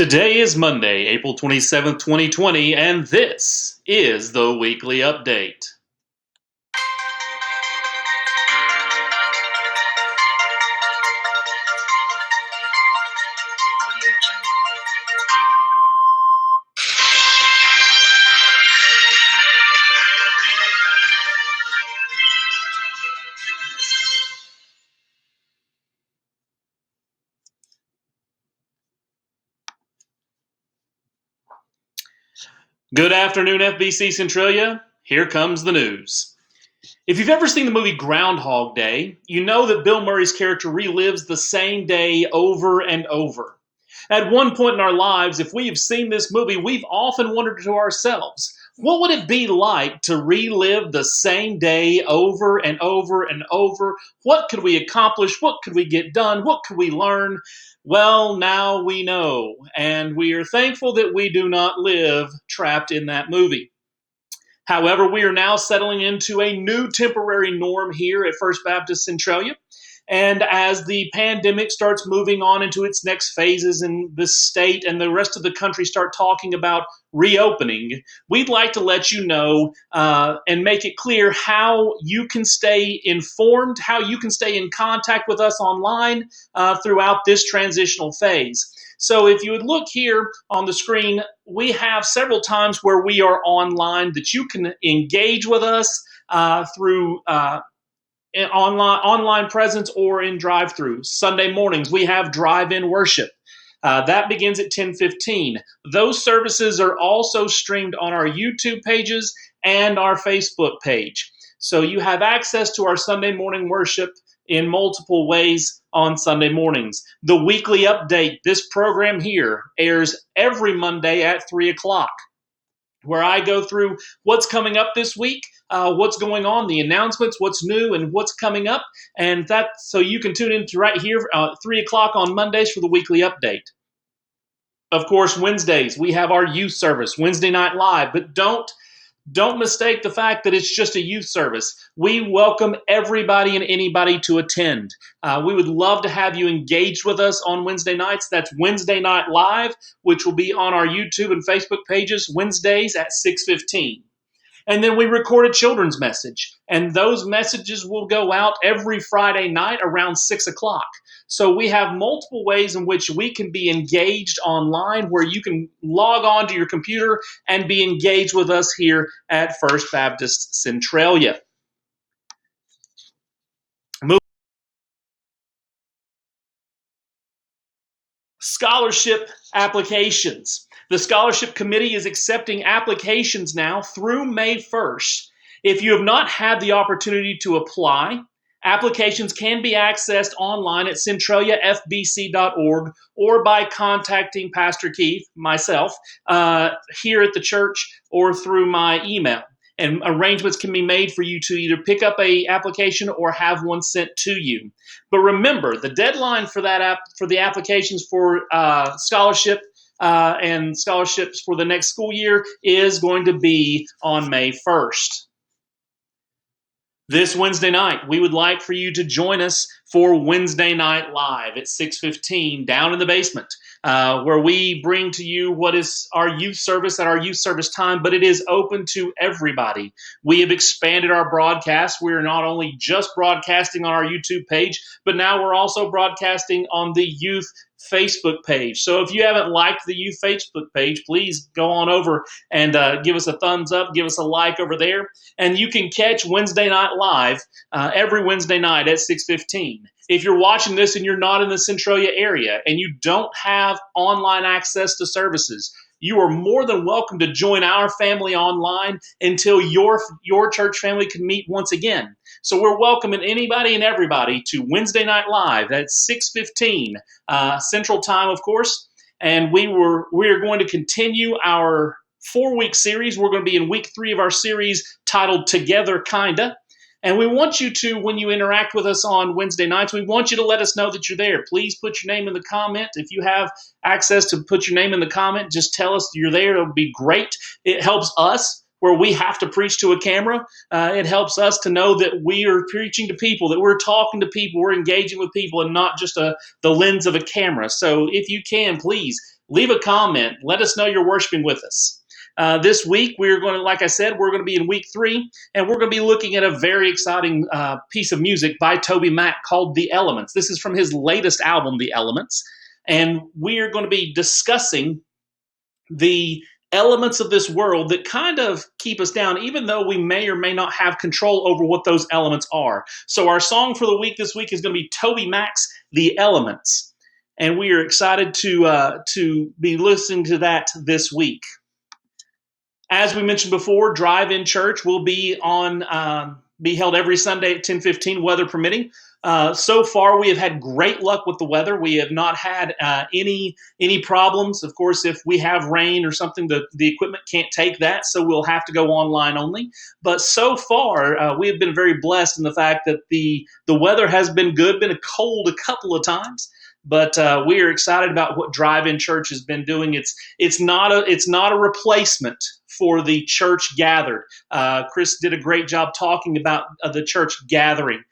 Today is Monday, April 27th, 2020, and this is the Weekly Update. Good afternoon, FBC Centralia. Here comes the news. If you've ever seen the movie Groundhog Day, you know that Bill Murray's character relives the same day over and over. At one point in our lives, if we have seen this movie, we've often wondered to ourselves, what would it be like to relive the same day over and over and over? What could we accomplish? What could we get done? What could we learn? Well, now we know, and we are thankful that we do not live trapped in that movie. However, we are now settling into a new temporary norm here at First Baptist Centralia. And as the pandemic starts moving on into its next phases and the state and the rest of the country start talking about reopening, we'd like to let you know and make it clear how you can stay informed, how you can stay in contact with us online throughout this transitional phase. So if you would look here on the screen, we have several times where we are online that you can engage with us through online presence or in drive-through. Sunday mornings, we have drive-in worship. That begins at 10:15. Those services are also streamed on our YouTube pages and our Facebook page. So you have access to our Sunday morning worship in multiple ways on Sunday mornings. The Weekly Update, this program here, airs every Monday at 3 o'clock, where I go through what's coming up this week, what's going on, the announcements, what's new, and what's coming up. And that, so you can tune in to right here, 3 o'clock on Mondays for the Weekly Update. Of course, Wednesdays, we have our youth service, Wednesday Night Live, but don't mistake the fact that it's just a youth service. We welcome everybody and anybody to attend. We would love to have you engaged with us on Wednesday nights. That's Wednesday Night Live, which will be on our YouTube and Facebook pages Wednesdays at 6:15. And then we record a children's message, and those messages will go out every Friday night around 6 o'clock. So we have multiple ways in which we can be engaged online, where you can log on to your computer and be engaged with us here at First Baptist Centralia. Scholarship applications. The Scholarship Committee is accepting applications now through May 1st. If you have not had the opportunity to apply, applications can be accessed online at centraliafbc.org or by contacting Pastor Keith, myself, here at the church or through my email. And arrangements can be made for you to either pick up an application or have one sent to you. But remember, the deadline for the applications for scholarship and scholarships for the next school year is going to be on May 1st. This Wednesday night, we would like for you to join us for Wednesday Night Live at 6:15 down in the basement, where we bring to you what is our youth service at our youth service time, but it is open to everybody. We have expanded our broadcast. We're not only just broadcasting on our YouTube page, but now we're also broadcasting on the youth Facebook page. So if you haven't liked the youth Facebook page, please go on over and give us a thumbs up, give us a like over there. And you can catch Wednesday Night Live every Wednesday night at 6:15. If you're watching this and you're not in the Centralia area and you don't have online access to services, you are more than welcome to join our family online until your church family can meet once again. So we're welcoming anybody and everybody to Wednesday Night Live at 6:15 Central Time, of course. And we are going to continue our 4-week series. We're going to be in week 3 of our series titled Together Kinda. And we want you to, when you interact with us on Wednesday nights, we want you to let us know that you're there. Please put your name in the comment. If you have access to put your name in the comment, just tell us you're there. It'll be great. It helps us where we have to preach to a camera. It helps us to know that we are preaching to people, that we're talking to people, we're engaging with people and not just the lens of a camera. So if you can, please Leave a comment. Let us know you're worshiping with us. This week, we're going to, like I said, we're going to be in week 3, and we're going to be looking at a very exciting piece of music by TobyMac called The Elements. This is from his latest album, The Elements, and we are going to be discussing the elements of this world that kind of keep us down, even though we may or may not have control over what those elements are. So our song for the week this week is going to be TobyMac's The Elements, and we are excited to be listening to that this week. As we mentioned before, Drive-In Church will be held every Sunday at 10:15, weather permitting. So far, we have had great luck with the weather. We have not had any problems. Of course, if we have rain or something, the equipment can't take that, so we'll have to go online only. But so far, we have been very blessed in the fact that the weather has been good. Been cold a couple of times, but we are excited about what Drive-In Church has been doing. It's not a replacement for the church gathered. Chris did a great job talking about the church gathering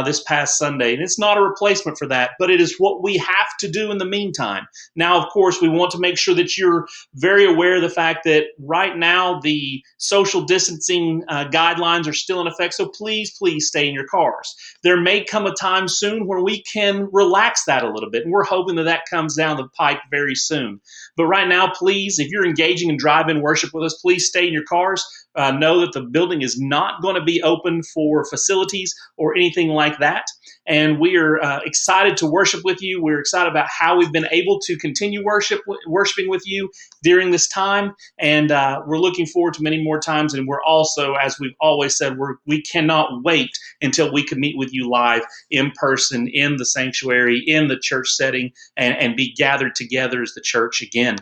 this past Sunday. And it's not a replacement for that, but it is what we have to do in the meantime. Now, of course, we want to make sure that you're very aware of the fact that right now the social distancing guidelines are still in effect. So please stay in your cars. There may come a time soon where we can relax that a little bit. And we're hoping that comes down the pike very soon. But right now, please, if you're engaging in drive-in worship with us, please stay in your cars. Know that the building is not going to be open for facilities or anything like that. And we are excited to worship with you. We're excited about how we've been able to continue worshiping with you during this time. And we're looking forward to many more times. And we're also, as we've always said, we cannot wait until we can meet with you live in person, in the sanctuary, in the church setting, and be gathered together as the church again.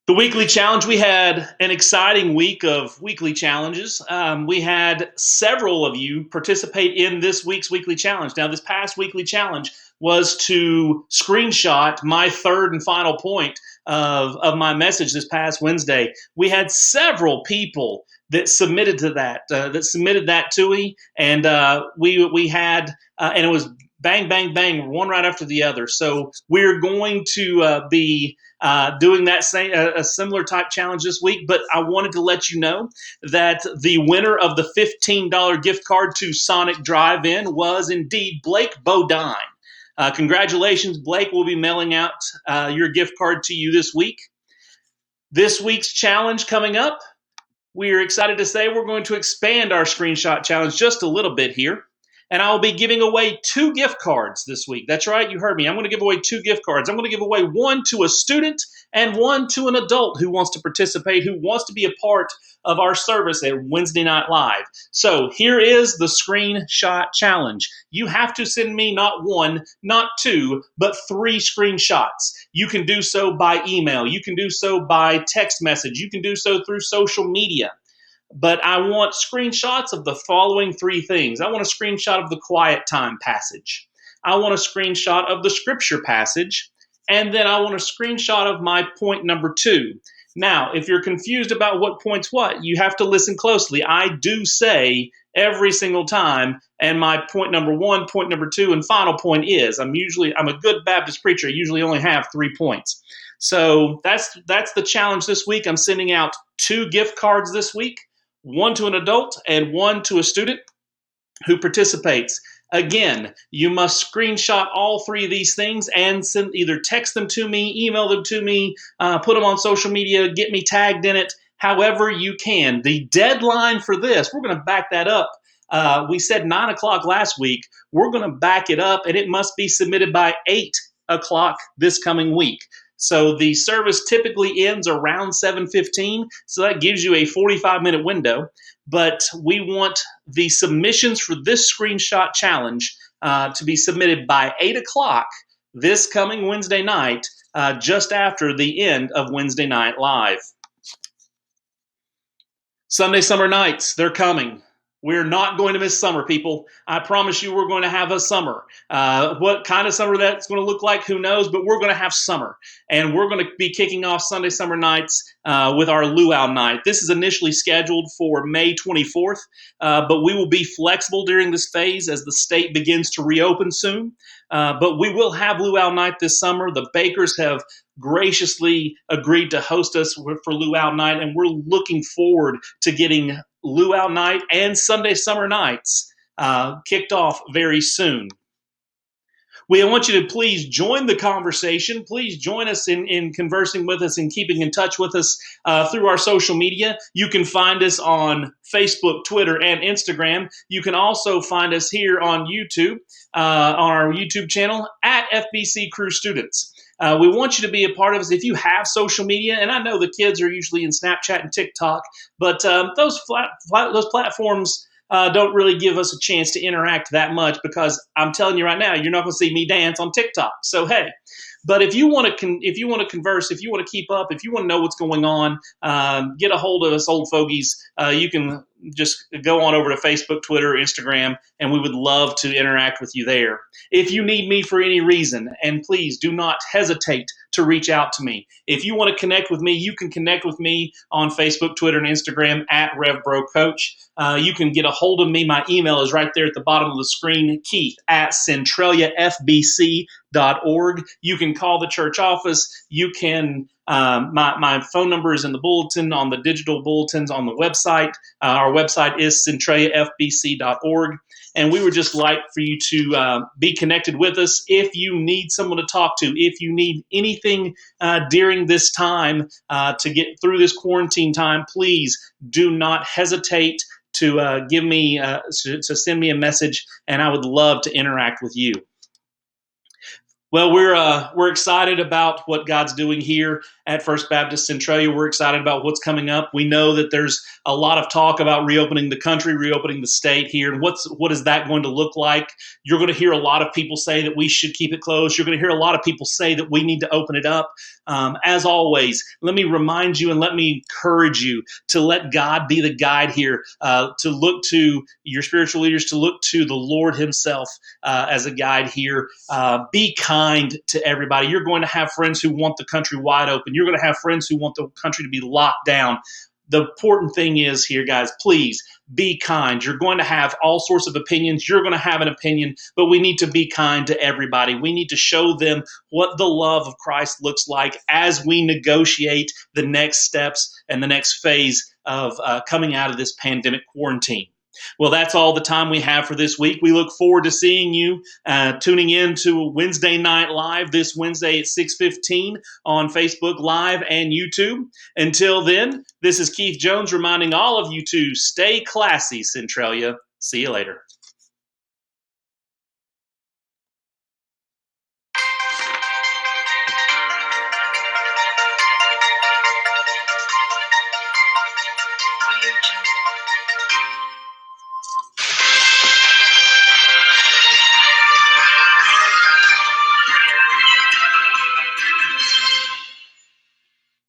The weekly challenge, we had an exciting week of weekly challenges. We had several of you participate in this week's weekly challenge. Now, this past weekly challenge was to screenshot my third and final point of my message this past Wednesday. We had several people that submitted to that, to me, and we had, and it was bang, bang, bang, one right after the other. So we're going to be doing that a similar type challenge this week. But I wanted to let you know that the winner of the $15 gift card to Sonic Drive-In was indeed Blake Bodine. Congratulations, Blake. We'll be mailing out your gift card to you this week. This week's challenge coming up, we are excited to say we're going to expand our screenshot challenge just a little bit here. And I'll be giving away 2 gift cards this week. That's right, you heard me. I'm going to give away 2 gift cards. I'm going to give away one to a student and one to an adult who wants to participate, who wants to be a part of our service at Wednesday Night Live. So here is the screenshot challenge. You have to send me not 1, not 2, but 3 screenshots. You can do so by email. You can do so by text message. You can do so through social media. But I want screenshots of the following 3 things. I want a screenshot of the quiet time passage. I want a screenshot of the scripture passage. And then I want a screenshot of my point number 2. Now, if you're confused about what point's what, you have to listen closely. I do say every single time, and my point number 1, point number 2, and final point is, I'm a good Baptist preacher. I usually only have 3 points. So that's the challenge this week. I'm sending out 2 gift cards this week. One to an adult and one to a student who participates. Again, you must screenshot all 3 of these things and either text them to me, email them to me, put them on social media, get me tagged in it, however you can. The deadline for this, we're going to back that up. We said 9 o'clock last week. We're going to back it up, and it must be submitted by 8 o'clock this coming week. So the service typically ends around 7:15, so that gives you a 45-minute window. But we want the submissions for this screenshot challenge to be submitted by 8 o'clock this coming Wednesday night, just after the end of Wednesday Night Live. Sunday Summer Nights, they're coming. We're not going to miss summer, people. I promise you we're going to have a summer. What kind of summer that's going to look like, who knows, but we're going to have summer. And we're going to be kicking off Sunday Summer Nights with our Luau Night. This is initially scheduled for May 24th, but we will be flexible during this phase as the state begins to reopen soon. But we will have Luau Night this summer. The Bakers have graciously agreed to host us for Luau Night, and we're looking forward to getting Luau Night and Sunday Summer Nights kicked off very soon. We want you to please join the conversation. Please join us in conversing with us and keeping in touch with us through our social media. You can find us on Facebook, Twitter, and Instagram. You can also find us here on YouTube, on our YouTube channel at FBC Cru Students. We want you to be a part of us if you have social media, and I know the kids are usually in Snapchat and TikTok, but those platforms don't really give us a chance to interact that much, because I'm telling you right now, you're not going to see me dance on TikTok. So hey, but if you want to converse, if you want to keep up, if you want to know what's going on, get a hold of us old fogies. You can just go on over to Facebook, Twitter, Instagram, and we would love to interact with you there. If you need me for any reason, and please do not hesitate to reach out to me. If you want to connect with me, you can connect with me on Facebook, Twitter, and Instagram at RevBroCoach. You can get a hold of me. My email is right there at the bottom of the screen, Keith at CentraliaFBC.org. You can call the church office. You can my phone number is in the bulletin, on the digital bulletins on the website. Our website is CentraliaFBC.org. And we would just like for you to be connected with us. If you need someone to talk to, if you need anything during this time to get through this quarantine time, please do not hesitate to give me to send me a message, and I would love to interact with you. Well, we're excited about what God's doing here at First Baptist Centralia. We're excited about what's coming up. We know that there's a lot of talk about reopening the country, reopening the state here. And what is that going to look like? You're going to hear a lot of people say that we should keep it closed. You're going to hear a lot of people say that we need to open it up. As always, let me remind you and let me encourage you to let God be the guide here, to look to your spiritual leaders, to look to the Lord himself as a guide here. Be kind to everybody. You're going to have friends who want the country wide open. You're going to have friends who want the country to be locked down. The important thing is here, guys, please be kind. You're going to have all sorts of opinions. You're going to have an opinion, but we need to be kind to everybody. We need to show them what the love of Christ looks like as we negotiate the next steps and the next phase of coming out of this pandemic quarantine. Well, that's all the time we have for this week. We look forward to seeing you tuning in to Wednesday Night Live this Wednesday at 6:15 on Facebook Live and YouTube. Until then, this is Keith Jones reminding all of you to stay classy, Centralia. See you later.